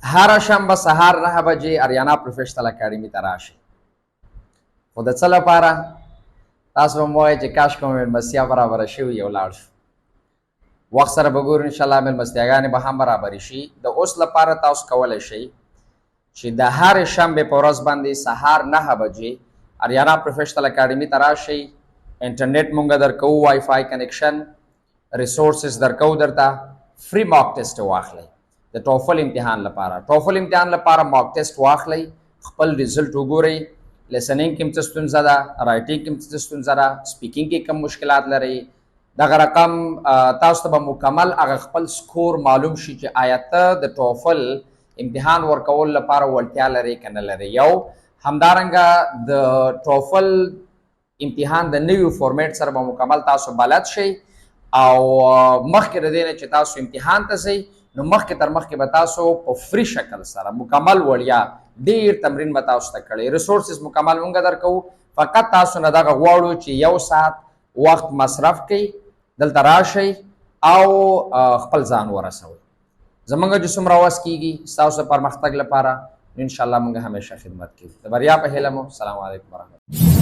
هر شنبه سهار 9 بجې اریانا پروفیشنل اکیډمي ته راشئ. خو د څه لپاره؟ تاسو به مو وایئ چې کاش کومه مېلمستیا برابره شوې یو لاړ شو. وخت سره به ګورو انشاءالله مېلمستیاګانې به هم برابرې شي. د اوس لپاره تاسو کولی شئ چې د هرې شنبې په ورځ باندې سهار 9 بجې اریانا پروفیشنل اکیډمي ته راشئ. انټرنیټ مونږ درکوو، وای فای کنیکشن، ریسورسز درکوو، درته فری ماک ټیسټ واخلئ د ټوفل امتحان لپاره. ټوفل امتحان لپاره ماک ټیسټ واخلئ، خپل ریزلټ وګورئ. لیسنینګ کې هم څه ستونزه ده، رایټینګ کې هم څه ستونزه ده، سپیکینګ کې کوم مشکلات لرئ. دغه رقم تاسو ته به مکمل هغه خپل سکور معلوم شي چې آیا ته د ټوفل امتحان ورکول لپاره وړتیا لرئ که نه لرئ. یو همدارنګه د ټوفل امتحان د نویو فورمیټ سره به مکمل تاسو بلد شئ او مخکې د دې نه چې تاسو امتحان ته ځئ نو مخکې تر مخکې به تاسو په فری شکل سره مکمل وړیا ډیر تمرین به تاسو ته کړی. ریسورسز مکمل مونږ درکوو، فقط تاسو نه دغه غواړو چې 1 ساعت وخت مصرف کړئ، دلته راشئ او خپل ځان ورسوئ. زمونږ چې څومره وس کیږي ستاسو د پرمختګ لپاره انشاءالله مونږ همیشه خدمت کوي. د بریا په هیله مو. سلام علیکم ورحمت الله.